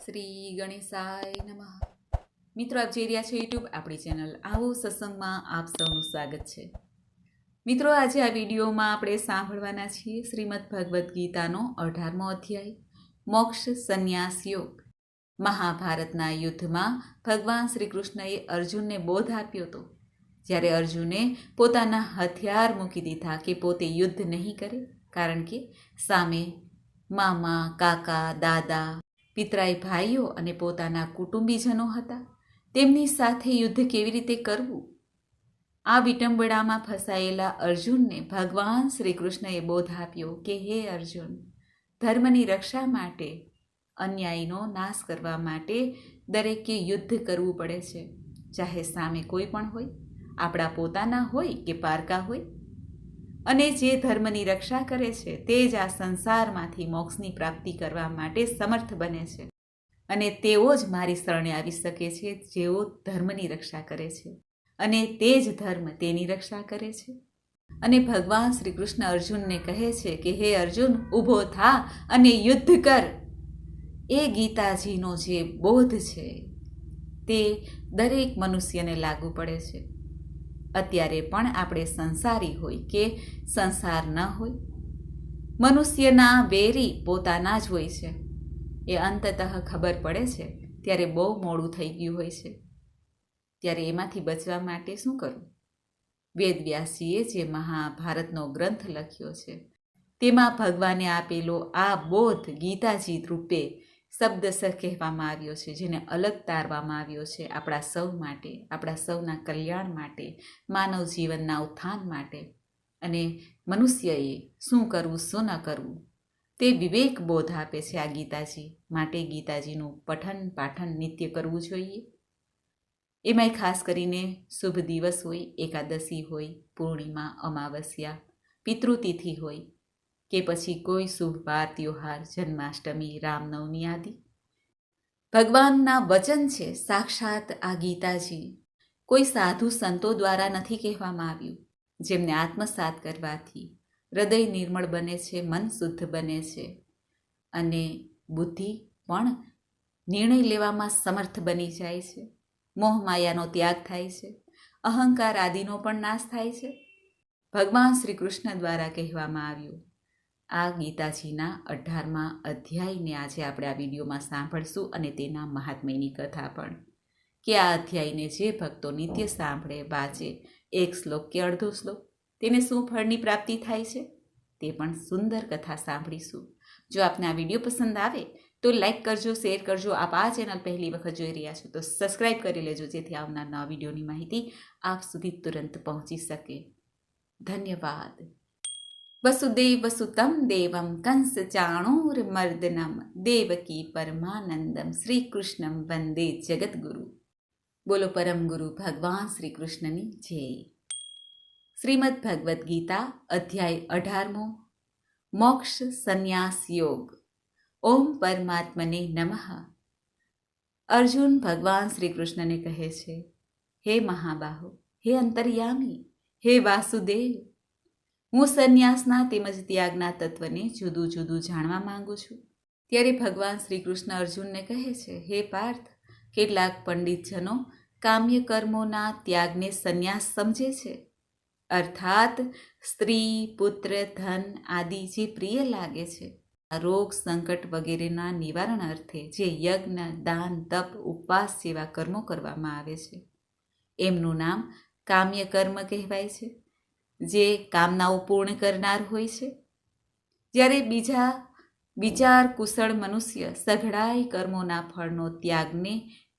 શ્રી ગણેશાય નમઃ. મિત્રો, આપ જોઈ રહ્યા છો યુટ્યુબ આપણી ચેનલ આવો સત્સંગમાં આપ સૌનું સ્વાગત છે. મિત્રો, આજે આ વિડીયોમાં આપણે સાંભળવાના છીએ શ્રીમદ ભગવદ્ ગીતાનો 18મો અધ્યાય મોક્ષ સંન્યાસ યોગ. મહાભારતના યુદ્ધમાં ભગવાન શ્રી કૃષ્ણએ અર્જુનને બોધ આપ્યો હતો. જ્યારે અર્જુને પોતાના હથિયાર મૂકી દીધા કે પોતે યુદ્ધ નહીં કરે, કારણ કે સામે મામા, કાકા, દાદા, પિતરાઈ ભાઈઓ અને પોતાના કુટુંબીજનો હતા. તેમની સાથે યુદ્ધ કેવી રીતે કરવું? આ વિટંબણામાં ફસાયેલા અર્જુનને ભગવાન શ્રી કૃષ્ણએ બોધ આપ્યો કે હે અર્જુન, ધર્મની રક્ષા માટે, અન્યાયનો નાશ કરવા માટે દરેકે યુદ્ધ કરવું પડે છે. ચાહે સામે કોઈ પણ હોય, આપણા પોતાના હોય કે પારકા હોય. અને જે ધર્મની રક્ષા કરે છે તે જ આ સંસારમાંથી મોક્ષની પ્રાપ્તિ કરવા માટે સમર્થ બને છે. અને તેઓ જ મારી શરણે આવી શકે છે જેઓ ધર્મની રક્ષા કરે છે, અને તે જ ધર્મ તેની રક્ષા કરે છે. અને ભગવાન શ્રી કૃષ્ણ અર્જુનને કહે છે કે હે અર્જુન, ઊભો થા અને યુદ્ધ કર. એ ગીતાજીનો જે બોધ છે તે દરેક મનુષ્યને લાગુ પડે છે. અત્યારે પણ આપણે સંસારી હોય કે સંસાર ન હોય, મનુષ્યના વેરી પોતાના જ હોય છે. એ અંતતઃ ખબર પડે છે ત્યારે બહુ મોડું થઈ ગયું હોય છે. ત્યારે એમાંથી બચવા માટે શું કરવું? વેદવ્યાસજીએ જે મહાભારતનો ગ્રંથ લખ્યો છે તેમાં ભગવાને આપેલો આ બોધ ગીતાજી રૂપે શબ્દશ કહેવામાં આવ્યો છે, જેને અલગ તારવામાં આવ્યો છે આપણા સૌ માટે, આપણા સૌના કલ્યાણ માટે, માનવ જીવનના ઉત્થાન માટે. અને મનુષ્યએ શું કરવું શું ન કરવું તે વિવેક બોધ આપે છે આ ગીતાજી. માટે ગીતાજીનું પઠન પાઠન નિત્ય કરવું જોઈએ. એમાંય ખાસ કરીને શુભ દિવસ હોય, એકાદશી હોય, પૂર્ણિમા, અમાવસ્યા, પિતૃતિથિ હોય કે પછી કોઈ શુભ વાર ત્યોહાર, જન્માષ્ટમી, રામનવમી આદિ. ભગવાનના વચન છે સાક્ષાત આ ગીતાજી. કોઈ સાધુ સંતો દ્વારા નથી કહેવામાં આવ્યું, જેમને આત્મસાત કરવાથી હૃદય નિર્મળ બને છે, મન શુદ્ધ બને છે અને બુદ્ધિ પણ નિર્ણય લેવામાં સમર્થ બની જાય છે. મોહ માયાનો ત્યાગ થાય છે, અહંકાર આદિનો પણ નાશ થાય છે. ભગવાન શ્રી કૃષ્ણ દ્વારા કહેવામાં આવ્યું આ ગીતાજીના 18મા અધ્યાયને આજે આપણે આ વિડીયોમાં સાંભળશું, અને તેના મહાત્મ્યની કથા પણ. કે આ અધ્યાયને જે ભક્તો નિત્ય સાંભળે, વાંચે, એક શ્લોક કે અડધો શ્લોક, તેને શું ફળની પ્રાપ્તિ થાય છે તે પણ સુંદર કથા સાંભળીશું. જો આપને આ વિડીયો પસંદ આવે તો લાઈક કરજો, શેર કરજો. આપ આ ચેનલ પહેલી વખત જોઈ રહ્યા છો તો સબસ્ક્રાઈબ કરી લેજો, જેથી આવનાર નવા વિડીયોની માહિતી આપ સુધી તુરંત પહોંચી શકે. ધન્યવાદ. વસુદેવ વસુતમ દેવમ કંસ ચાણૂરમર્દનમ દેવકી પરમાનંદમ શ્રી કૃષ્ણમ વંદે જગદગુરુ. બોલો પરમ ગુરુ ભગવાન શ્રી કૃષ્ણની જય. શ્રીમદ ભગવદ્ ગીતા અધ્યાય 18મો મોક્ષ સંન્યાસ યોગ. ઓમ પરમાત્મને નમઃ. અર્જુન ભગવાન શ્રી કૃષ્ણને કહે છે, હે મહાબાહો, હે અંતર્યામી, હે વાસુદેવ, હું સંન્યાસના તેમજ ત્યાગના તત્વને જુદું જુદું જાણવા માંગુ છું. ત્યારે ભગવાન શ્રી કૃષ્ણ અર્જુનને કહે છે, હે પાર્થ, કેટલાક પંડિતજનો કામ્ય કર્મોના ત્યાગને સંન્યાસ સમજે છે. અર્થાત સ્ત્રી, પુત્ર, ધન આદિ જે પ્રિય લાગે છે, રોગ, સંકટ વગેરેના નિવારણ અર્થે જે યજ્ઞ, દાન, તપ, ઉપવાસ જેવા કર્મો કરવામાં આવે છે એમનું નામ કામ્ય કર્મ કહેવાય છે, જે કામનાઓ પૂર્ણ કરનાર હોય છે. જ્યારે બીજા વિચાર કુશળ મનુષ્ય સઘળાઈ કર્મોના ફળનો ત્યાગને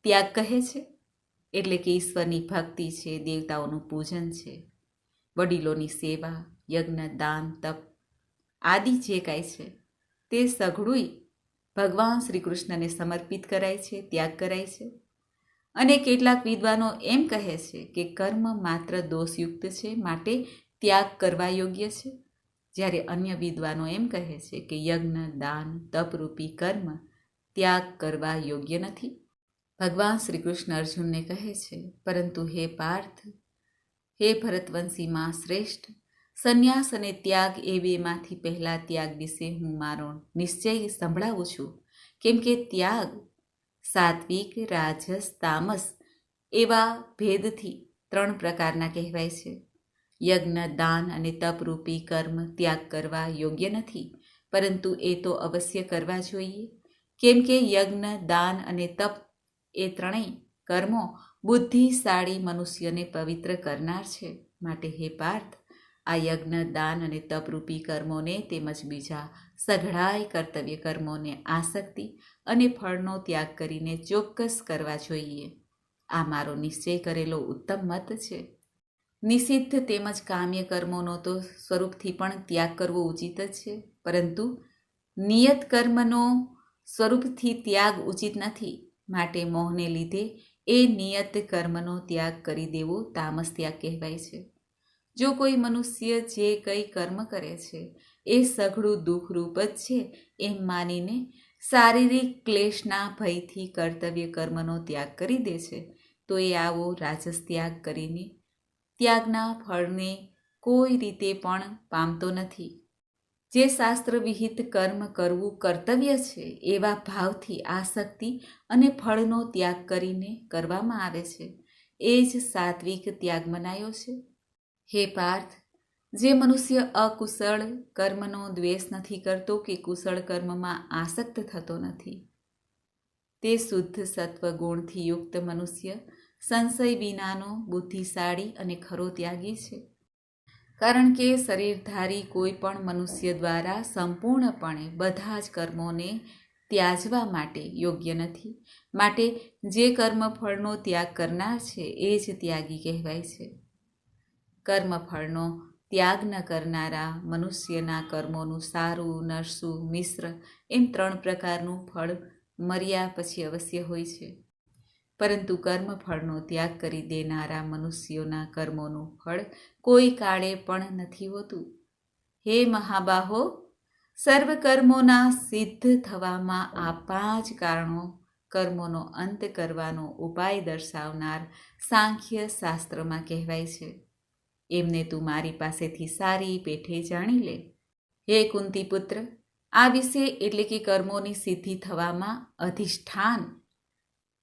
ત્યાગ કહે છે. એટલે કે ઈશ્વરની ભક્તિ છે, દેવતાઓનું પૂજન છે, વડીલોની સેવા, યજ્ઞ, દાન, તપ આદિ જે કાંઈ છે તે સઘળુંય ભગવાન શ્રી કૃષ્ણને સમર્પિત કરાય છે, ત્યાગ કરાય છે. અને કેટલાક વિદ્વાનો એમ કહે છે કે કર્મ માત્ર દોષયુક્ત છે, માટે ત્યાગ કરવા યોગ્ય છે. જ્યારે અન્ય વિદ્વાનો એમ કહે છે કે યજ્ઞ, દાન, તપરૂપી કર્મ ત્યાગ કરવા યોગ્ય નથી. ભગવાન શ્રી કૃષ્ણ અર્જુનને કહે છે, પરંતુ હે પાર્થ, હે ભરતવંશીમાં શ્રેષ્ઠ, સંન્યાસ અને ત્યાગ એ બેમાંથી પહેલા ત્યાગ વિશે હું મારો નિશ્ચય સંભળાવું છું. કેમ કે ત્યાગ સાત્વિક, રાજસ, તામસ એવા ભેદથી 3 પ્રકારના કહેવાય છે. યજ્ઞ, દાન અને તપરૂપી કર્મ ત્યાગ કરવા યોગ્ય નથી, પરંતુ એ તો અવશ્ય કરવા જોઈએ, કેમ કે યજ્ઞ, દાન અને તપ એ ત્રણેય કર્મો બુદ્ધિશાળી મનુષ્યને પવિત્ર કરનાર છે. માટે હે પાર્થ, આ યજ્ઞ, દાન અને તપરૂપી કર્મોને તેમજ બીજા સઘળાય કર્તવ્ય કર્મોને આસક્તિ અને ફળનો ત્યાગ કરીને ચોક્કસ કરવા જોઈએ. આ મારો નિશ્ચય કરેલો ઉત્તમ મત છે. નિષિદ્ધ તેમજ કામ્ય કર્મોનો તો સ્વરૂપથી પણ ત્યાગ કરવો ઉચિત જ છે, પરંતુ નિયત કર્મનો સ્વરૂપથી ત્યાગ ઉચિત નથી. માટે મોહને લીધે એ નિયત કર્મનો ત્યાગ કરી દેવો તામસ ત્યાગ કહેવાય છે. જો કોઈ મનુષ્ય જે કંઈ કર્મ કરે છે એ સઘળું દુઃખરૂપ જ છે એમ માનીને શારીરિક ક્લેશના ભયથી કર્તવ્ય કર્મનો ત્યાગ કરી દે છે, તો એ આવો રાજસ ત્યાગ કરીને ત્યાગના ફળને કોઈ રીતે પણ પામતો નથી. જે શાસ્ત્ર વિહિત કર્મ કરવું કર્તવ્ય છે એવા ભાવથી આસક્તિ અને ફળનો ત્યાગ કરીને કરવામાં આવે છે, એ જ સાત્વિક ત્યાગ મનાયો છે. હે પાર્થ, જે મનુષ્ય અકુશળ કર્મનો દ્વેષ નથી કરતો કે કુશળ કર્મમાં આસક્ત થતો નથી, તે શુદ્ધ સત્વ ગુણથી યુક્ત મનુષ્ય સંશય વિનાનો બુદ્ધિશાળી અને ખરો ત્યાગી છે. કારણ કે શરીરધારી કોઈ પણ મનુષ્ય દ્વારા સંપૂર્ણપણે બધા જ કર્મોને ત્યાજવા માટે યોગ્ય નથી. માટે જે કર્મફળનો ત્યાગ કરનાર છે એ જ ત્યાગી કહેવાય છે. કર્મફળનો ત્યાગ ન કરનારા મનુષ્યના કર્મોનું સારું, નરસું, મિશ્ર એમ 3 પ્રકારનું ફળ મર્યા પછી અવશ્ય હોય છે. પરંતુ કર્મફળનો ત્યાગ કરી દેનારા મનુષ્યોના કર્મોનું ફળ કોઈ કાળે પણ નથી હોતું. હે મહાબાહો, સર્વ કર્મોના સિદ્ધ થવામાં આ 5 કારણો કર્મોનો અંત કરવાનો ઉપાય દર્શાવનાર સાંખ્ય શાસ્ત્રમાં કહેવાય છે. એમને તું મારી પાસેથી સારી પેઠે જાણી લે. હે કુંતીપુત્ર, આ વિશે એટલે કે કર્મોની સિદ્ધિ થવામાં અધિષ્ઠાન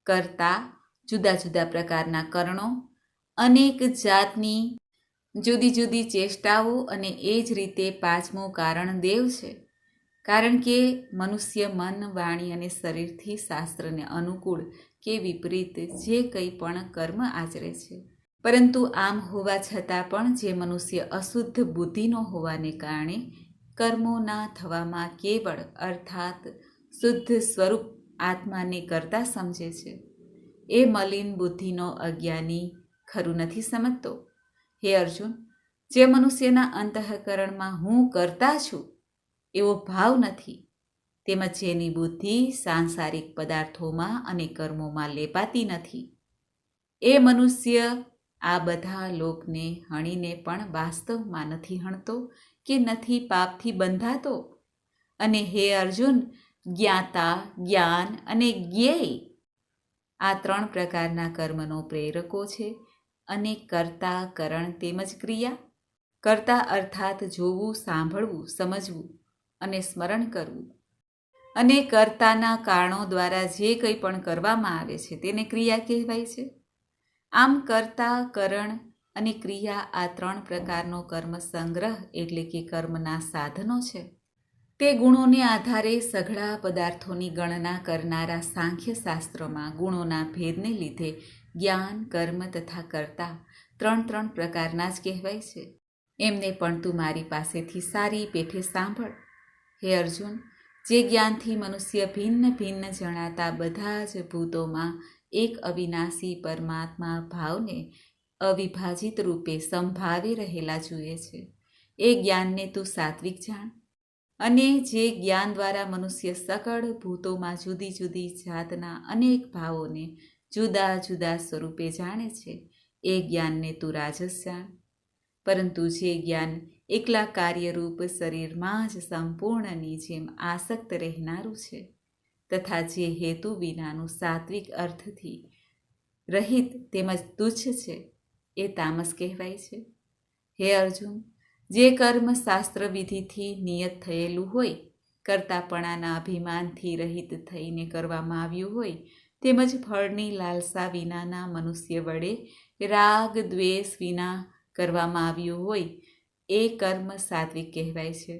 કરતા જુદા જુદા પ્રકારના કરણો, અનેક જાતની જુદી જુદી ચેષ્ટાઓ અને એ જ રીતે 5મું કારણ દેવ છે. કારણ કે મનુષ્ય મન, વાણી અને શરીરથી શાસ્ત્રને અનુકૂળ કે વિપરીત જે કંઈ પણ કર્મ આચરે છે. પરંતુ આમ હોવા છતાં પણ જે મનુષ્ય અશુદ્ધ બુદ્ધિનો હોવાને કારણે કર્મો ના થવામાં કેવળ અર્થાત શુદ્ધ સ્વરૂપ આત્માને કરતા સમજે છે, એ મલિન બુદ્ધિનો અજ્ઞાની ખરું નથી સમજતો. હે અર્જુન, જે મનુષ્યના અંતઃકરણમાં હું કરતા છું એવો ભાવ નથી, તેમજ જેની બુદ્ધિ સાંસારિક પદાર્થોમાં અને કર્મોમાં લેપાતી નથી, એ મનુષ્ય આ બધા લોકને હણીને પણ વાસ્તવમાં નથી હણતો કે નથી પાપથી બંધાતો. અને હે અર્જુન, જ્ઞાતા, જ્ઞાન અને જ્ઞેય આ 3 પ્રકારના કર્મનો પ્રેરકો છે. અને કર્તા, કરણ તેમજ ક્રિયા. કર્તા અર્થાત જોવું, સાંભળવું, સમજવું અને સ્મરણ કરવું. અને કર્તાના કારણો દ્વારા જે કંઈ પણ કરવામાં આવે છે તેને ક્રિયા કહેવાય છે. આમ કર્તા, કરણ અને ક્રિયા આ 3 પ્રકારનો કર્મ સંગ્રહ એટલે કે કર્મના સાધનો છે. તે ગુણોને આધારે સઘળા પદાર્થોની ગણના કરનારા સાંખ્ય શાસ્ત્રમાં ગુણોના ભેદને લીધે જ્ઞાન, કર્મ તથા કર્તા 3 પ્રકારના જ કહેવાય છે. એમને પણ તું મારી પાસેથી સારી પેઠે સાંભળ. હે અર્જુન, જે જ્ઞાનથી મનુષ્ય ભિન્ન ભિન્ન જણાતા બધા જ ભૂતોમાં એક અવિનાશી પરમાત્મા ભાવને અવિભાજિત રૂપે સંભાવી રહેલા જુએ છે, એ જ્ઞાનને તું સાત્વિક જાણ. અને જે જ્ઞાન દ્વારા મનુષ્ય સકળ ભૂતોમાં જુદી જુદી જાતના અનેક ભાવોને જુદા જુદા સ્વરૂપે જાણે છે, એ જ્ઞાનને તું રાજસ જાણ. પરંતુ જે જ્ઞાન એકલા કાર્યરૂપ શરીરમાં જ સંપૂર્ણની જેમ આસક્ત રહેનારું છે, તથા જે હેતુ વિનાનું સાત્વિક અર્થથી રહિત તેમજ તુચ્છ છે, એ તામસ કહેવાય છે. હે અર્જુન, જે કર્મ શાસ્ત્ર વિધિથી નિયત થયેલું હોય, કર્તાપણાના અભિમાનથી રહિત થઈને કરવામાં આવ્યું હોય, તેમજ ફળની લાલસા વિનાના મનુષ્ય વડે રાગ દ્વેષ વિના કરવામાં આવ્યું હોય એ કર્મ સાત્વિક કહેવાય છે.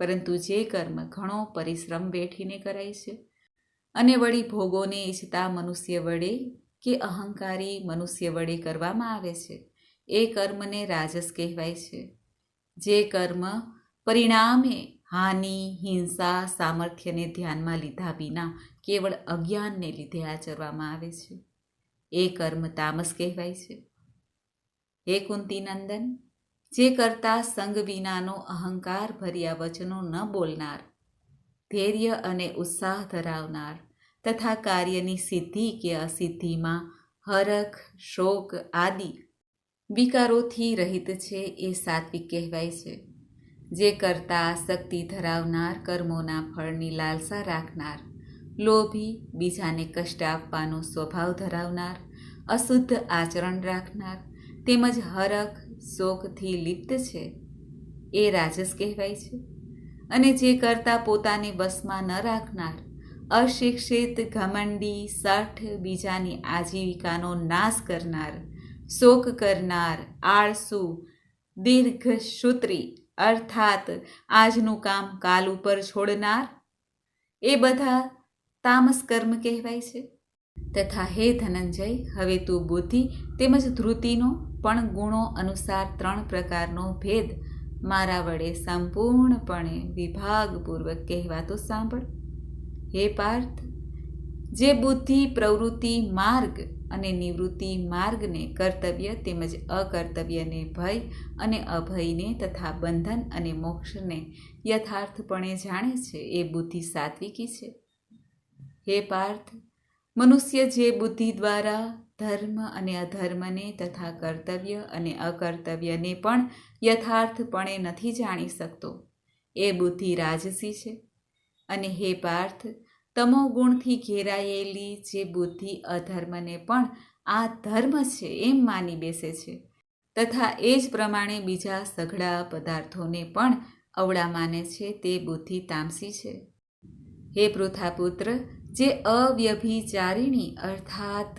પરંતુ જે કર્મ ઘણો પરિશ્રમ વેઠીને કરાય છે અને વળી ભોગોને ઈચ્છતા મનુષ્ય વડે કે અહંકારી મનુષ્ય વડે કરવામાં આવે છે એ કર્મને રાજસ કહેવાય છે. જે કર્મ પરિણામે હાનિ, હિંસા, સામર્થ્યને ધ્યાનમાં લીધા વિના કેવળ અજ્ઞાનને લીધે આચરવામાં આવે છે એ કર્મ તામસ કહેવાય છે. હે કુંતીનંદન, જે કરતા સંગ વિનાનો અહંકાર ભર્યા વચનો ન બોલનાર, ધૈર્ય અને ઉત્સાહ ધરાવનાર તથા કાર્યની સિદ્ધિ કે અસિદ્ધિમાં હરખ, શોક આદિ વિકારોથી રહિત છે એ સાત્વિક કહેવાય છે. જે કરતા આસક્તિ ધરાવનાર, કર્મોના ફળની લાલસા રાખનાર, લોભી, બીજાને કષ્ટ આપવાનો સ્વભાવ ધરાવનાર, અશુદ્ધ આચરણ રાખનાર તેમજ હરખ, શોકથી લિપ્ત છે એ રાજસ કહેવાય છે. અને જે કરતા પોતાને વશમાં ન રાખનાર, અશિક્ષિત, ઘમંડી, શઠ, બીજાની આજીવિકાનો નાશ કરનાર, શોક કરનાર, આળસુ, દીર્ઘસૂત્રી અર્થાત આજનું કામ કાલ ઉપર છોડનાર એ બધા તામસ કર્મ કહેવાય છે. તથા હે ધનંજય, હવે તું બુદ્ધિ તેમજ ધૃતિનો પણ ગુણો અનુસાર 3 પ્રકારનો ભેદ મારા વડે સંપૂર્ણપણે વિભાગપૂર્વક કહેવાતો સાંભળ. હે પાર્થ, જે બુદ્ધિ પ્રવૃત્તિ માર્ગ અને નિવૃત્તિ માર્ગને, કર્તવ્ય તેમજ અકર્તવ્યને, ભય અને અભયને તથા બંધન અને મોક્ષને યથાર્થપણે જાણે છે એ બુદ્ધિ સાત્વિકી છે. હે પાર્થ, મનુષ્ય જે બુદ્ધિ દ્વારા ધર્મ અને અધર્મને તથા કર્તવ્ય અને અકર્તવ્યને પણ યથાર્થપણે નથી જાણી શકતો એ બુદ્ધિ રાજસી છે. અને હે પાર્થ, તમોગુણથી ઘેરાયેલી જે બુદ્ધિ અધર્મને પણ આ ધર્મ છે એમ માની બેસે છે તથા એ જ પ્રમાણે બીજા સઘળા પદાર્થોને પણ અવળા માને છે તે બુદ્ધિ તામસી છે. હે પૃથાપુત્ર, જે અવ્યભિચારિણી અર્થાત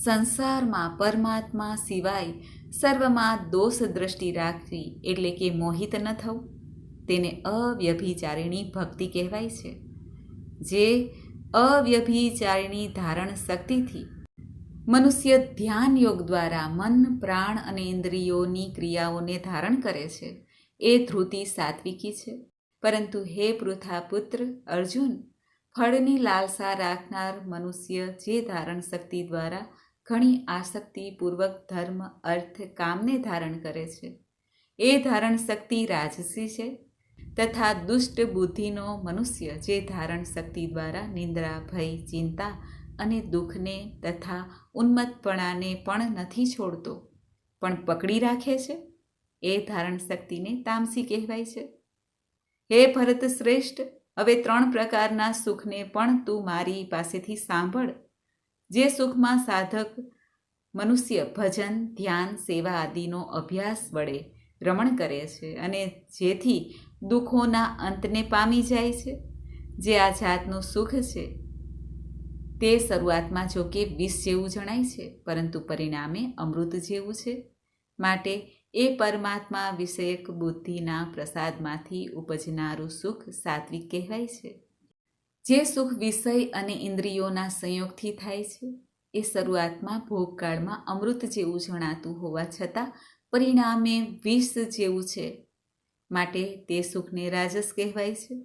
સંસારમાં પરમાત્મા સિવાય સર્વમાં દોષ દ્રષ્ટિ રાખવી એટલે કે મોહિત ન થવું, તેને અવ્યભિચારિણી ભક્તિ કહેવાય છે. જે અવ્યભિચારિણી ધારણ શક્તિથી મનુષ્ય ધ્યાન યોગ દ્વારા મન, પ્રાણ અને ઇન્દ્રિયોની ક્રિયાઓને ધારણ કરે છે એ ધૃતિ સાત્વિકી છે. પરંતુ હે પૃથાપુત્ર અર્જુન, ફળની લાલસા રાખનાર મનુષ્ય જે ધારણ શક્તિ દ્વારા ઘણી આસક્તિપૂર્વક ધર્મ, અર્થ, કામને ધારણ કરે છે એ ધારણ શક્તિ રાજસી છે. તથા દુષ્ટ બુદ્ધિનો મનુષ્ય જે ધારણ શક્તિ દ્વારા નિંદ્રા, ભય, ચિંતા અને દુઃખને તથા ઉન્મત્તપણાને પણ નથી છોડતો પણ પકડી રાખે છે એ ધારણ શક્તિને તામસી કહેવાય છે. હે ભરત શ્રેષ્ઠ, હવે 3 પ્રકારના સુખને પણ તું મારી પાસેથી સાંભળ. જે સુખમાં સાધક મનુષ્ય ભજન, ધ્યાન, સેવા આદિનો અભ્યાસ વડે રમણ કરે છે અને જેથી દુઃખોના અંતને પામી જાય છે, જે આ જાતનું સુખ છે તે શરૂઆતમાં જો કે વિષ જેવું જણાય છે પરંતુ પરિણામે અમૃત જેવું છે. માટે એ પરમાત્મા વિષયક બુદ્ધિના પ્રસાદમાંથી ઉપજનારું સુખ સાત્વિક કહેવાય છે. જે સુખ વિષય અને ઇન્દ્રિયોના સંયોગથી થાય છે એ શરૂઆતમાં ભોગકાળમાં અમૃત જેવું જણાતું હોવા છતાં પરિણામે વિષ જેવું છે, માટે તે સુખને રાજસ કહેવાય છે.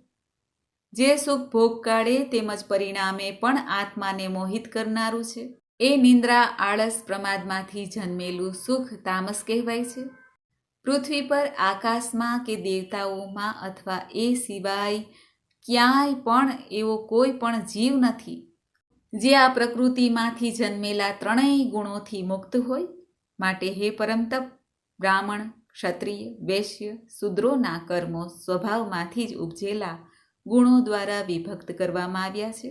જે સુખ ભોગકાળે તેમજ પરિણામે પણ આત્માને મોહિત કરનારું છે એ નિંદ્રા, આળસ, પ્રમાદમાંથી જન્મેલું સુખ તામસ કહેવાય છે. પૃથ્વી પર, આકાશમાં કે દેવતાઓમાં અથવા એ સિવાય ક્યાંય પણ એવો કોઈ પણ જીવ નથી જે આ પ્રકૃતિમાંથી જન્મેલા 3 ગુણોથી મુક્ત હોય. માટે હે પરમતપ, બ્રાહ્મણ, ક્ષત્રિય, વૈશ્ય, શૂદ્રોના કર્મો સ્વભાવમાંથી જ ઉપજેલા ગુણો દ્વારા વિભક્ત કરવામાં આવ્યા છે.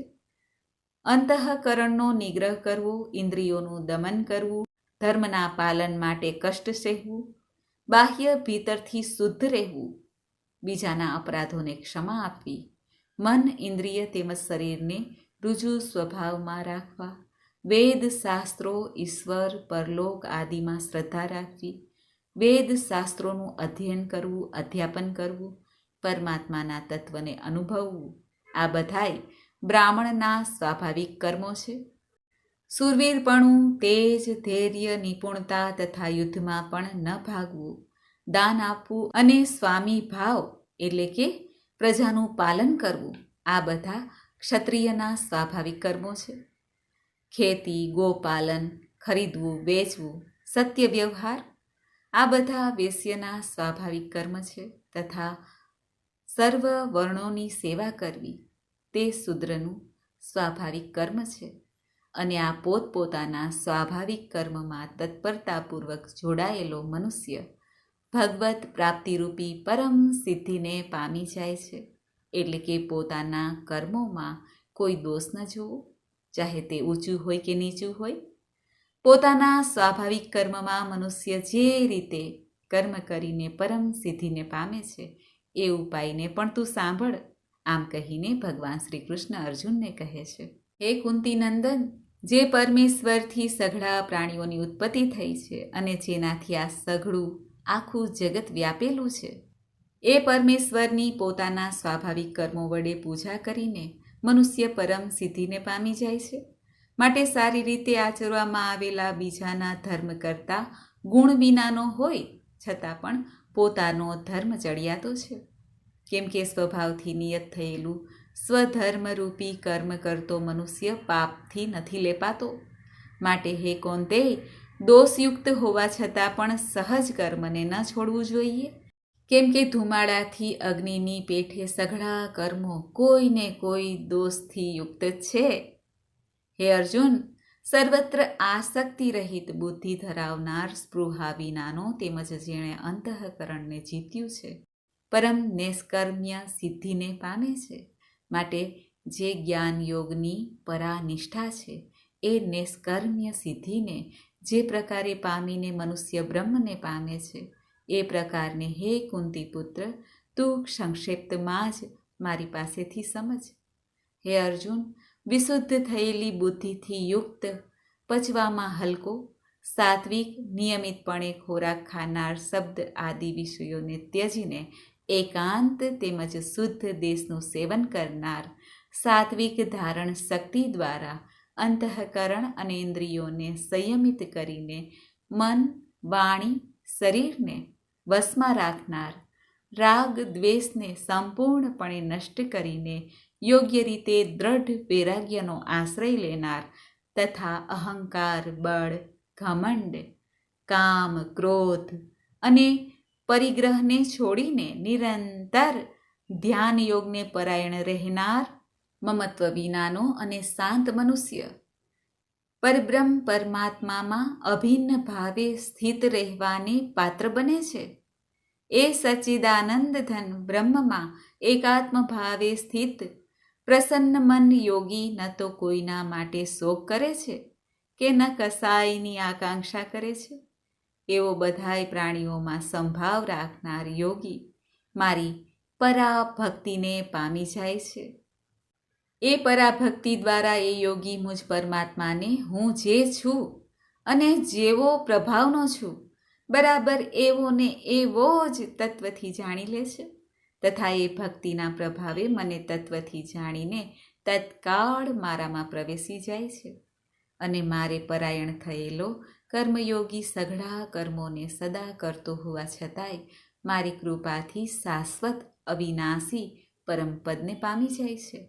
અંતઃકરણનો નિગ્રહ કરવો, ઇન્દ્રિયોનું દમન કરવું, ધર્મના પાલન માટે કષ્ટ સહેવું, બાહ્ય ભીતરથી શુદ્ધ રહેવું, બીજાના અપરાધોને ક્ષમા આપવી, મન, ઇન્દ્રિય તેમજ શરીરને રુજુ સ્વભાવમાં રાખવા, વેદ શાસ્ત્રો, ઈશ્વર, પરલોક આદિમાં શ્રદ્ધા રાખવી, વેદ શાસ્ત્રોનું અધ્યયન કરવું, અધ્યાપન કરવું, પરમાત્માના તત્વને અનુભવવું, આ બધાય બ્રાહ્મણના સ્વાભાવિક કર્મો છે. શૂરવીરપણું, તેજ, ધૈર્ય, નિપુણતા તથા યુદ્ધમાં પણ ન ભાગવું, દાન આપવું અને સ્વામી ભાવ એટલે કે પ્રજાનું પાલન કરવું, આ બધા ક્ષત્રિયના સ્વાભાવિક કર્મો છે. ખેતી, ગોપાલન, ખરીદવું, વેચવું, સત્ય વ્યવહાર, આ બધા વેશ્યના સ્વાભાવિક કર્મ છે. તથા સર્વ વર્ણોની સેવા કરવી તે શૂદ્રનું સ્વાભાવિક કર્મ છે. અને આ પોતપોતાના સ્વાભાવિક કર્મમાં તત્પરતાપૂર્વક જોડાયેલો મનુષ્ય ભગવત પ્રાપ્તિરૂપી પરમ સિદ્ધિને પામી જાય છે. એટલે કે પોતાના કર્મોમાં કોઈ દોષ ન જોવો, ચાહે તે ઊંચું હોય કે નીચું હોય. પોતાના સ્વાભાવિક કર્મમાં મનુષ્ય જે રીતે કર્મ કરીને પરમ સિદ્ધિને પામે છે એ ઉપાયને પણ તું સાંભળ, આમ કહીને ભગવાન શ્રી કૃષ્ણ અર્જુનને કહે છે, હે કુંતી નંદન, જે પરમેશ્વરથી સઘળા પ્રાણીઓની ઉત્પત્તિ થઈ છે અને જેનાથી આ સઘળું આખું જગત વ્યાપેલું છે, એ પરમેશ્વરની પોતાના સ્વાભાવિક કર્મો વડે પૂજા કરીને મનુષ્ય પરમ સિદ્ધિને પામી જાય છે. માટે સારી રીતે આચરવામાં આવેલા બીજાના ધર્મ કરતાં ગુણ વિનાનો હોય છતાં પણ પોતાનો ધર્મ ચડિયાતો છે. કેમ કે સ્વભાવથી નિયત થયેલું સ્વધર્મરૂપી કર્મ કરતો મનુષ્ય પાપથી નથી લેપાતો. માટે હે કૌંતેય, દોષયુક્ત હોવા છતાં પણ સહજ કર્મને ન છોડવું જોઈએ. કેમ કે ધુમાડાથી અગ્નિની પેઠે સઘળા કર્મો કોઈને કોઈ દોષથી યુક્ત છે. હે અર્જુન, સર્વત્ર આસક્તિ રહિત બુદ્ધિ ધરાવનાર, સ્પૃહા વિનાનો તેમજ જેણે અંતઃકરણને જીત્યું છે, પરમ નૈષ્કર્મ્ય સિદ્ધિને પામે છે. માટે જે જ્ઞાન યોગની પરાનિષ્ઠા છે એ નૈષ્કર્મ્ય સિદ્ધિને જે પ્રકારે પામીને મનુષ્ય બ્રહ્મને પામે છે એ પ્રકારને હે કુંતી પુત્ર, તું સંક્ષિપ્તમાં જ મારી પાસેથી સમજ. હે અર્જુન, વિશુદ્ધ થયેલી બુદ્ધિથી યુક્ત, પચવામાં હલકો, સાત્વિક, નિયમિતપણે ખોરાક ખાનાર, શબ્દ આદિ વિષયોને ત્યજીને એકાંત તેમજ શુદ્ધ દેશનું સેવન કરનાર, સાત્વિક ધારણ શક્તિ દ્વારા અંતઃકરણ અને ઇન્દ્રિયોને સંયમિત કરીને મન, વાણી, શરીરને વશમાં રાખનાર, રાગ દ્વેષને સંપૂર્ણપણે નષ્ટ કરીને યોગ્ય રીતે દ્રઢ વૈરાગ્યનો આશ્રય લેનાર તથા અહંકાર, બળ, ઘમંડ, કામ, ક્રોધ અને પરિગ્રહને છોડીને નિરંતર ધ્યાન યોગને પરાયણ રહેનાર, મમત્વ વિનાનો અને શાંત મનુષ્ય પરબ્રહ્મ પરમાત્મામાં અભિન્ન ભાવે સ્થિત રહેવાને પાત્ર બને છે. એ સચ્ચિદાનંદ ધન બ્રહ્મમાં એકાત્મ ભાવે સ્થિત પ્રસન્ન મન યોગી ન તો કોઈના માટે શોક કરે છે કે ન કસાયની આકાંક્ષા કરે છે. એવો બધાય પ્રાણીઓમાં સંભાવ રાખનાર યોગી મારી પરાભક્તિને પામી જાય છે. એ પરાભક્તિ દ્વારા એ યોગી મુજ પરમાત્માને હું જે છું અને જેવો પ્રભાવનો છું બરાબર એવો ને એવો જ તત્વથી જાણી લે છે. તથા એ ભક્તિના પ્રભાવે મને તત્વથી જાણીને તત્કાળ મારામાં પ્રવેશી જાય છે. અને મારે પરાયણ થયેલો કર્મયોગી સઘળા કર્મોને સદા કરતો હોવા છતાંય મારી કૃપાથી શાશ્વત અવિનાશી પરમપદને પામી જાય છે.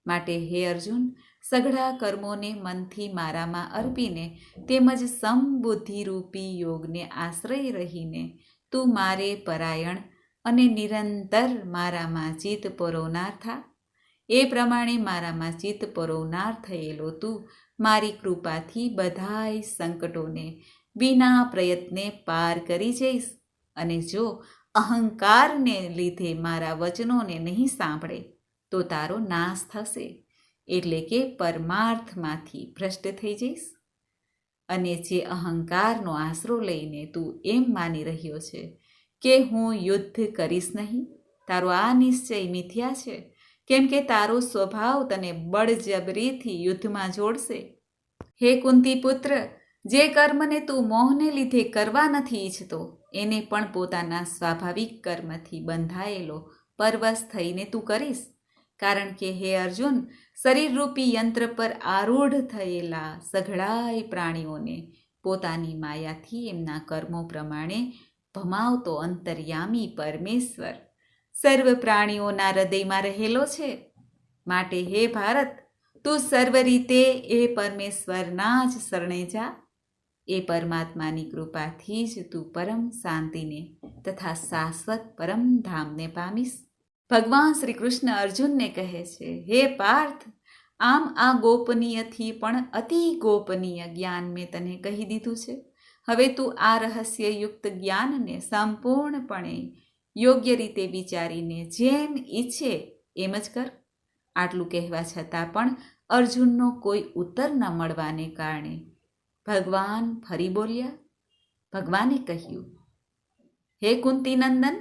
માટે હે અર્જુન, સઘળા કર્મોને મનથી મારામાં અર્પીને તેમજ સમબુદ્ધિરૂપી યોગને આશ્રય રહીને તું મારે પરાયણ અને નિરંતર મારામાં ચિત્ત પરોવનાર થા. એ પ્રમાણે મારામાં ચિત્ત પરોવનાર થયેલો તું મારી કૃપાથી બધાય સંકટોને વિના પ્રયત્ને પાર કરી જઈશ. અને જો અહંકારને લીધે મારા વચનોને નહીં સાંભળે તો તારો નાશ થશે, એટલે કે પરમાર્થમાંથી ભ્રષ્ટ થઈ જઈશ. અને જે અહંકારનો આશરો લઈને તું એમ માની રહ્યો છે કે હું યુદ્ધ કરીશ નહીં, તારો આ નિશ્ચય મિથ્યા છે. કેમ કે તારો સ્વભાવ તને બળજબરીથી યુદ્ધમાં જોડશે. હે કુંતી પુત્ર, જે કર્મને તું મોહને લીધે કરવા નથી ઈચ્છતો એને પણ પોતાના સ્વાભાવિક કર્મથી બંધાયેલો પરવશ થઈને તું કરીશ. કારણ કે હે અર્જુન, શરીરરૂપી યંત્ર પર આરૂઢ થયેલા સઘળાય પ્રાણીઓને પોતાની માયાથી એમના કર્મો પ્રમાણે ભમાવતો અંતર્યામી પરમેશ્વર સર્વ પ્રાણીઓના હૃદયમાં રહેલો છે. માટે હે ભારત, તું સર્વ રીતે એ પરમેશ્વરના જ શરણે જા. એ પરમાત્માની કૃપાથી જ તું પરમ શાંતિને તથા શાશ્વત પરમધામને પામીશ. ભગવાન શ્રી કૃષ્ણ અર્જુનને કહે છે, હે પાર્થ, આમ આ ગોપનીયથી પણ અતિ ગોપનીય જ્ઞાન મેં તને કહી દીધું છે. હવે તું આ રહસ્યયુક્ત જ્ઞાનને સંપૂર્ણપણે યોગ્ય રીતે વિચારીને જેમ ઈચ્છે એમ જ કર. આટલું કહેવા છતાં પણ અર્જુનનો કોઈ ઉત્તર ન મળવાને કારણે ભગવાન ફરી બોલ્યા. ભગવાને કહ્યું, હે કુંતીનંદન,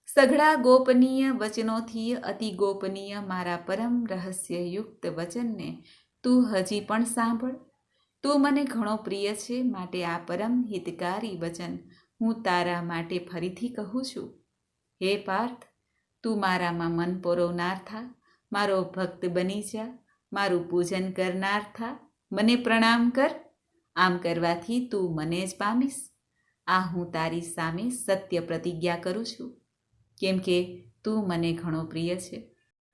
સઘળા ગોપનીય વચનોથી અતિ ગોપનીય મારા પરમ રહસ્યયુક્ત વચનને તું હજી પણ સાંભળ. તું મને ઘણો પ્રિય છે, માટે આ પરમ હિતકારી વચન હું તારા માટે ફરીથી કહું છું. હે પાર્થ, તું મારામાં મન પરોવનાર થા, મારો ભક્ત બની જા, મારું પૂજન કરનાર થા, મને પ્રણામ કર. આમ કરવાથી તું મને જ પામીશ. આ હું તારી સામે સત્ય પ્રતિજ્ઞા કરું છું. કેમ કે તું મને ઘણો પ્રિય છે,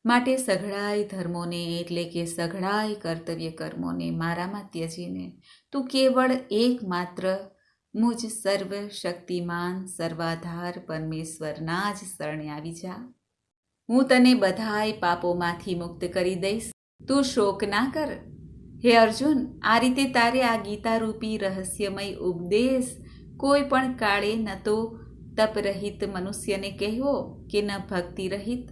માટે સઘળાય ધર્મોને એટલે કે સઘળાય કર્તવ્ય કર્મોને મારામાં ત્યજીને તું કેવળ એકમાત્ર મુજ સર્વ શક્તિમાન સર્વાધાર પરમેશ્વરના જ શરણે આવી જા. હું તને બધાય પાપોમાંથી મુક્ત કરી દઈશ. તું શોક ના કર. હે અર્જુન, આ રીતે તારે આ ગીતારૂપી રહસ્યમય ઉપદેશ કોઈ પણ કાળે ન તો તપરહિત મનુષ્યને કહેવો કે ન ભક્તિ રહિત.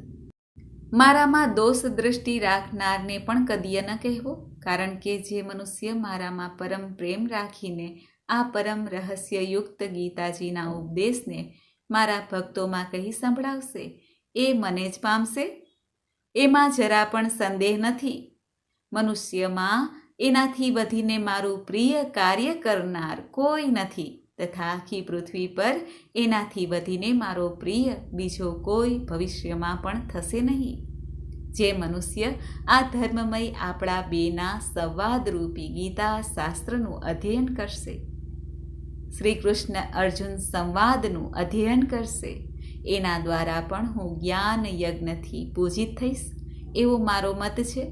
મારામાં દોષ દૃષ્ટિ રાખનારને પણ કદીય ન કહેવો. કારણ કે જે મનુષ્ય મારામાં પરમ પ્રેમ રાખીને આ પરમ રહસ્યયુક્ત ગીતાજીના ઉપદેશને મારા ભક્તોમાં કહી સંભળાવશે એ મને જ પામશે. એમાં જરા પણ સંદેહ નથી. મનુષ્યમાં એનાથી વધીને મારું પ્રિય કાર્ય કરનાર કોઈ નથી, તથા આખી પૃથ્વી પર એનાથી વધીને મારો પ્રિય બીજો કોઈ ભવિષ્યમાં પણ થશે નહીં. જે મનુષ્ય આ ધર્મમય આપણા બેના સંવાદરૂપી ગીતા શાસ્ત્રનું અધ્યયન કરશે, શ્રી કૃષ્ણ અર્જુન સંવાદનું અધ્યયન કરશે, એના દ્વારા પણ હું જ્ઞાન યજ્ઞથી પૂજિત થઈશ, એવો મારો મત છે.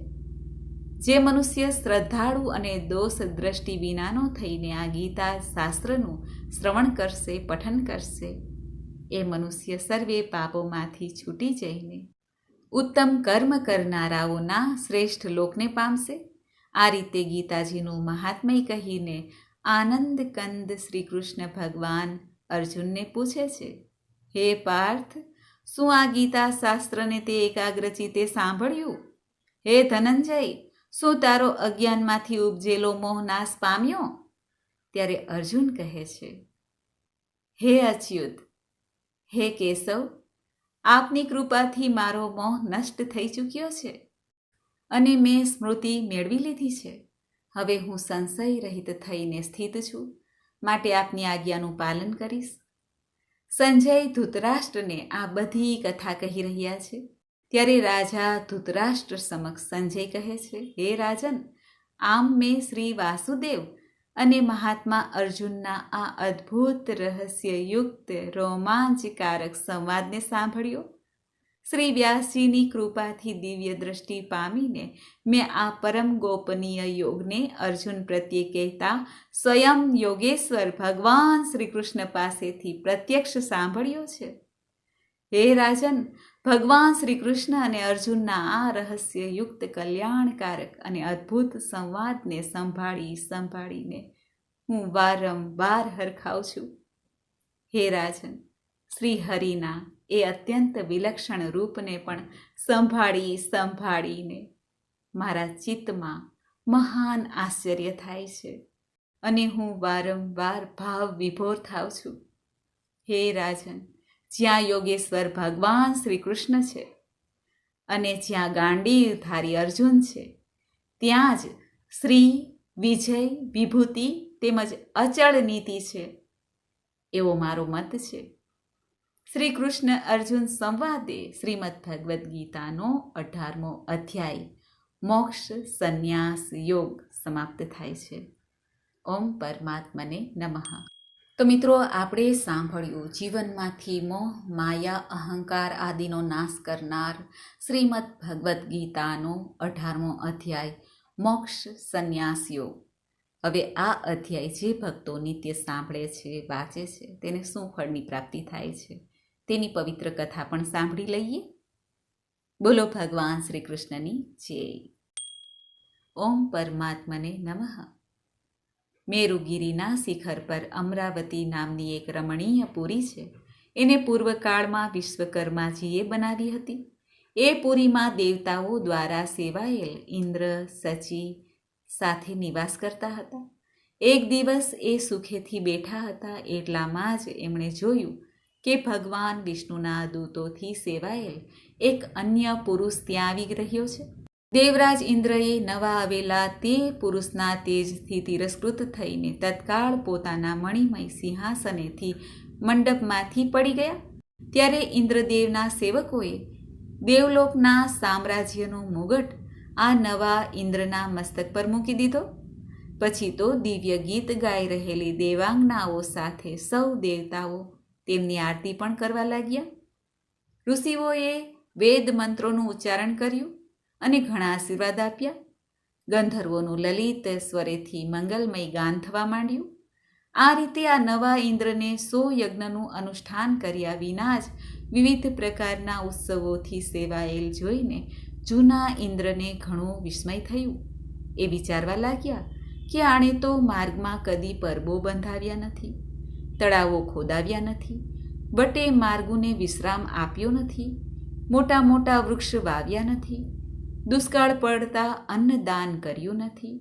જે મનુષ્ય શ્રદ્ધાળુ અને દોષ દ્રષ્ટિ વિનાનો થઈને આ ગીતા શાસ્ત્રનું શ્રવણ કરશે, પઠન કરશે, એ મનુષ્ય સર્વે પાપોમાંથી છૂટી જઈને ઉત્તમ કર્મ કરનારાઓના શ્રેષ્ઠ લોકને પામશે. આ રીતે ગીતાજીનું મહાત્મય કહીને આનંદ કંદ શ્રી કૃષ્ણ ભગવાન અર્જુનને પૂછે છે, હે પાર્થ, શું આ ગીતા શાસ્ત્રને તે એકાગ્રચિતે સાંભળ્યું? હે ધનંજય, શું તારો અજ્ઞાનમાંથી ઉપજેલો મોહ નાશ પામ્યો? ત્યારે અર્જુન કહે છે, હે અચ્યુત, હે કેશવ, આપની કૃપાથી મારો મોહ નષ્ટ થઈ ચૂક્યો છે અને મેં સ્મૃતિ મેળવી લીધી છે. હવે હું સંશય રહિત થઈને સ્થિત છું, માટે આપની આજ્ઞાનું પાલન કરીશ. સંજય ધૃતરાષ્ટ્રને આ બધી કથા કહી રહ્યા છે. ત્યારે રાજા ધૃતરાષ્ટ્ર સમક્ષ સંજય કહે છે, હે રાજન, આમ મેં શ્રી વાસુદેવ અને મહાત્મા અર્જુનના આ અદ્ભુત રહસ્યયુક્ત રોમાંચકારક સંવાદને સાંભળ્યો. શ્રી વ્યાસજીની કૃપાથી દિવ્ય દ્રષ્ટિ પામીને મેં આ પરમ ગોપનીય યોગને અર્જુન પ્રત્યે કહેતા સ્વયં યોગેશ્વર ભગવાન શ્રી કૃષ્ણ પાસેથી પ્રત્યક્ષ સાંભળ્યો છે. હે રાજન, ભગવાન શ્રી કૃષ્ણ અને અર્જુનના આ રહસ્યયુક્ત કલ્યાણકારક અને અદ્ભુત સંવાદને સંભાળીને હું વારંવાર હરખાઉં છું. હે રાજન, શ્રી હરિના એ અત્યંત વિલક્ષણ રૂપને પણ સંભાળીને મારા ચિત્તમાં મહાન આશ્ચર્ય થાય છે અને હું વારંવાર ભાવ વિભોર થાઉં છું. હે રાજન, જ્યાં યોગેશ્વર ભગવાન શ્રી કૃષ્ણ છે અને જ્યાં ગાંડીવધારી અર્જુન છે ત્યાં જ શ્રી, વિજય, વિભૂતિ તેમજ અચળ નીતિ છે એવો મારો મત છે. શ્રી કૃષ્ણ અર્જુન સંવાદે શ્રીમદ ભગવદ્ ગીતાનો 18મો અધ્યાય મોક્ષ સંન્યાસ યોગ સમાપ્ત થાય છે. ઓમ પરમાત્મને નમઃ. તો મિત્રો, આપણે સાંભળ્યું જીવનમાંથી મોહ, માયા, અહંકાર આદિનો નાશ કરનાર શ્રીમદ ભગવદ્ ગીતાનો 18મો અધ્યાય મોક્ષ સંન્યાસ યોગ. હવે આ અધ્યાય જે ભક્તો નિત્ય સાંભળે છે, વાંચે છે, તેને શું ફળની પ્રાપ્તિ થાય છે તેની પવિત્ર કથા પણ સાંભળી લઈએ. બોલો ભગવાન શ્રી કૃષ્ણની જય. ઓમ પરમાત્મને નમઃ. મેરુગીરીના શિખર પર અમરાવતી નામની એક રમણીય પુરી છે. એને પૂર્વકાળમાં વિશ્વકર્માજીએ બનાવી હતી. એ પુરીમાં દેવતાઓ દ્વારા સેવાયેલ ઇન્દ્ર, સચી સાથે નિવાસ કરતા હતા. એક દિવસ એ સુખેથી બેઠા હતા એટલામાં જ એમણે જોયું કે ભગવાન વિષ્ણુના દૂતોથી સેવાયેલ એક અન્ય પુરુષ ત્યાં આવી રહ્યો છે. દેવરાજ ઇન્દ્રએ નવા આવેલા તે પુરુષના તેજથી તિરસ્કૃત થઈને તત્કાળ પોતાના મણિમય સિંહાસનેથી મંડપમાંથી પડી ગયા. ત્યારે ઇન્દ્રદેવના સેવકોએ દેવલોકના સામ્રાજ્યનું મુગટ આ નવા ઇન્દ્રના મસ્તક પર મૂકી દીધો. પછી તો દિવ્ય ગીત ગાઈ રહેલી દેવાંગનાઓ સાથે સૌ દેવતાઓ તેમની આરતી પણ કરવા લાગ્યા. ઋષિઓએ વેદ મંત્રોનું ઉચ્ચારણ કર્યું અને ઘણા આશીર્વાદ આપ્યા. ગંધર્વોનું લલિત સ્વરેથી મંગલમય ગાન થવા માંડ્યું. આ રીતે આ નવા ઇન્દ્રને 100 યજ્ઞનું અનુષ્ઠાન કર્યા વિના જ વિવિધ પ્રકારના ઉત્સવોથી સેવાયેલ જોઈને જૂના ઇન્દ્રને ઘણું વિસ્મય થયું. એ વિચારવા લાગ્યા કે આણે તો માર્ગમાં કદી પરબો બંધાવ્યા નથી, તળાવો ખોદાવ્યા નથી, બટે માર્ગોને વિશ્રામ આપ્યો નથી, મોટા મોટા વૃક્ષ વાવ્યા નથી, દુષ્કાળ પડતા અન્નદાન કર્યું નથી,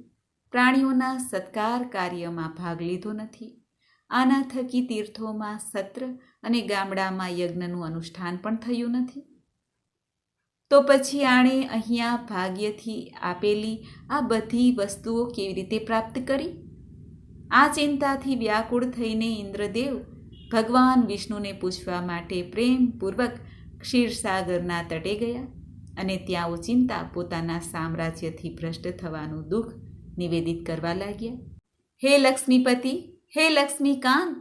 પ્રાણીઓના સત્કાર કાર્યમાં ભાગ લીધો નથી. આના થકી તીર્થોમાં સત્ર અને ગામડામાં યજ્ઞનું અનુષ્ઠાન પણ થયું નથી. તો પછી આણે અહીંયા ભાગ્યથી આપેલી આ બધી વસ્તુઓ કેવી રીતે પ્રાપ્ત કરી? આ ચિંતાથી વ્યાકુળ થઈને ઇન્દ્રદેવ ભગવાન વિષ્ણુને પૂછવા માટે પ્રેમપૂર્વક ક્ષીરસાગરના તટે ગયા અને ત્યાં ઓચિંતા પોતાના સામ્રાજ્યથી ભ્રષ્ટ થવાનું દુઃખ નિવેદિત કરવા લાગ્યા. હે લક્ષ્મીપતિ, હે લક્ષ્મીકાંત,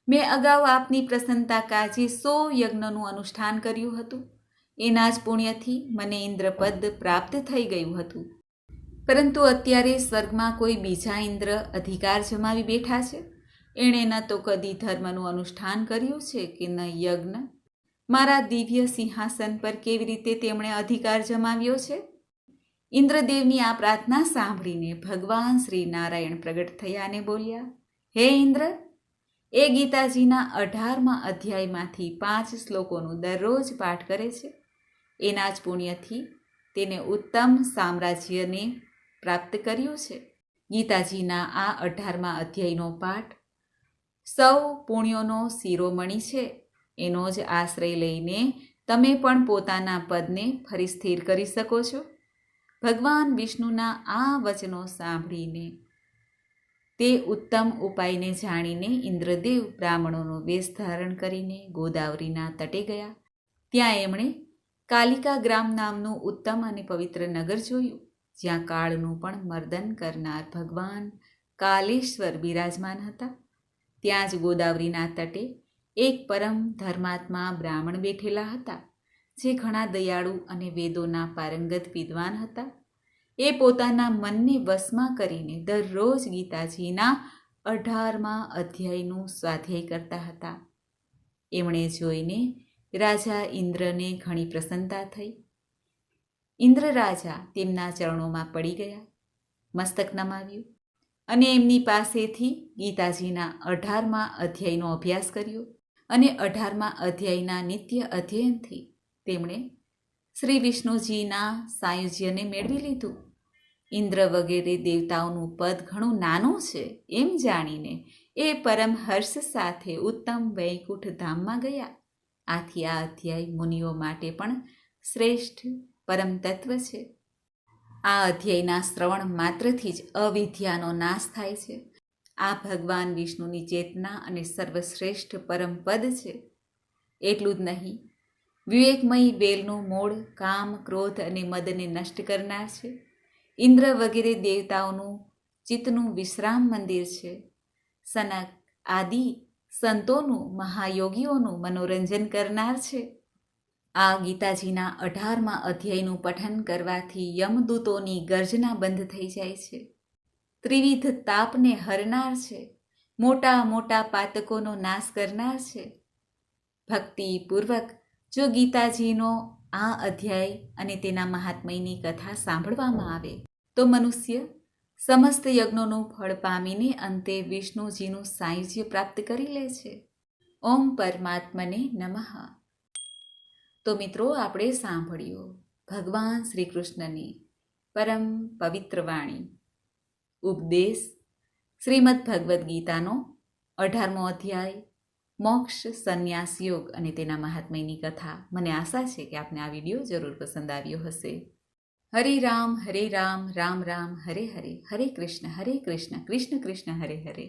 મેં અગાઉ આપની પ્રસન્નતા કાજે 100 યજ્ઞનું અનુષ્ઠાન કર્યું હતું. એના જ પુણ્યથી મને ઇન્દ્રપદ પ્રાપ્ત થઈ ગયું હતું. પરંતુ અત્યારે સ્વર્ગમાં કોઈ બીજા ઇન્દ્ર અધિકાર જમાવી બેઠા છે. એણે ન તો કદી ધર્મનું અનુષ્ઠાન કર્યું છે કે ન યજ્ઞ. મારા દિવ્ય સિંહાસન પર કેવી રીતે તેમણે અધિકાર જમાવ્યો છે? ઇન્દ્રદેવની આ પ્રાર્થના સાંભળીને ભગવાન શ્રી નારાયણ પ્રગટ થયા અને બોલ્યા, હે ઇન્દ્ર, એ ગીતાજીના 18મા અધ્યાયમાંથી 5 શ્લોકોનું દરરોજ પાઠ કરે છે. એના જ પુણ્યથી તેને ઉત્તમ સામ્રાજ્યને પ્રાપ્ત કર્યું છે. ગીતાજીના આ 18મા અધ્યાયનો પાઠ સૌ પુણ્યોનો શિરોમણી છે. એનો જ આશ્રય લઈને તમે પણ પોતાના પદને ફરી સ્થિર કરી શકો છો. ભગવાન વિષ્ણુના આ વચનો સાંભળીને તે ઉત્તમ ઉપાયને જાણીને ઇન્દ્રદેવ બ્રાહ્મણોનો વેશ ધારણ કરીને ગોદાવરીના તટે ગયા. ત્યાં એમણે કાલિકા ગ્રામ નામનું ઉત્તમ અને પવિત્ર નગર જોયું, જ્યાં કાળનું પણ મર્દન કરનાર ભગવાન કાલેશ્વર બિરાજમાન હતા. ત્યાં જ ગોદાવરીના તટે એક પરમ ધર્માત્મા બ્રાહ્મણ બેઠેલા હતા, જે ઘણા દયાળુ અને વેદોના પારંગત વિદ્વાન હતા. એ પોતાના મનને વશમાં કરીને દરરોજ ગીતાજીના 18મા અધ્યાયનું સ્વાધ્યાય કરતા હતા. એમણે જોઈને રાજા ઇન્દ્રને ઘણી પ્રસન્નતા થઈ. ઇન્દ્ર રાજા તેમના ચરણોમાં પડી ગયા, મસ્તક નમાવ્યું અને એમની પાસેથી ગીતાજીના 18મા અધ્યાયનો અભ્યાસ કર્યો. અને 18મા અધ્યાયના નિત્ય અધ્યયનથી તેમણે શ્રી વિષ્ણુજીના સાયુજ્યને મેળવી લીધું. ઇન્દ્ર વગેરે દેવતાઓનું પદ ઘણું નાનું છે એમ જાણીને એ પરમ હર્ષ સાથે ઉત્તમ વૈકુંઠ ધામમાં ગયા. આથી આ અધ્યાય મુનિઓ માટે પણ શ્રેષ્ઠ પરમ તત્વ છે. આ અધ્યાયના શ્રવણ માત્રથી જ અવિદ્યાનો નાશ થાય છે. આ ભગવાન વિષ્ણુની ચેતના અને સર્વશ્રેષ્ઠ પરમ પદ છે. એટલું જ નહીં, વિવેકમયી વેલનું મૂળ કામ, ક્રોધ અને મદને નષ્ટ કરનાર છે. ઇન્દ્ર વગેરે દેવતાઓનું ચિત્તનું વિશ્રામ મંદિર છે. સનક આદિ સંતોનું, મહાયોગીઓનું મનોરંજન કરનાર છે. આ ગીતાજીના 18મા અધ્યાયનું પઠન કરવાથી યમદૂતોની ગર્જના બંધ થઈ જાય છે. ત્રિવિધ તાપને હરનાર છે. મોટા મોટા પાતકોનો નાશ કરનાર છે. ભક્તિપૂર્વક જો ગીતાજીનો આ અધ્યાય અને તેના મહાત્મ્યની કથા સાંભળવામાં આવે તો મનુષ્ય સમસ્ત યજ્ઞોનું ફળ પામીને અંતે વિષ્ણુજીનું સાયુજ્ય પ્રાપ્ત કરી લે છે. ઓમ પરમાત્મને નમઃ. તો મિત્રો, આપણે સાંભળ્યું ભગવાન શ્રી કૃષ્ણની પરમ પવિત્ર વાણી, ઉપદેશ, શ્રીમદ ભગવદ્ ગીતાનો 18મો અધ્યાય, મોક્ષ સંન્યાસ યોગ અને તેના મહાત્મ્યની કથા. મને આશા છે કે આપને આ વિડીયો જરૂર પસંદ આવ્યો હશે. હરે રામ, રામ રામ, હરે હરે, હરે કૃષ્ણ, કૃષ્ણ કૃષ્ણ, હરે હરે.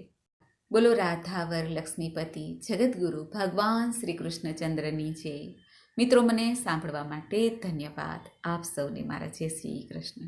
બોલો રાધાવર લક્ષ્મીપતિ જગદગુરુ ભગવાન શ્રી કૃષ્ણચંદ્રની જય. મિત્રો, મને સાંભળવા માટે ધન્યવાદ. આપ સૌને મારા જય શ્રી કૃષ્ણ.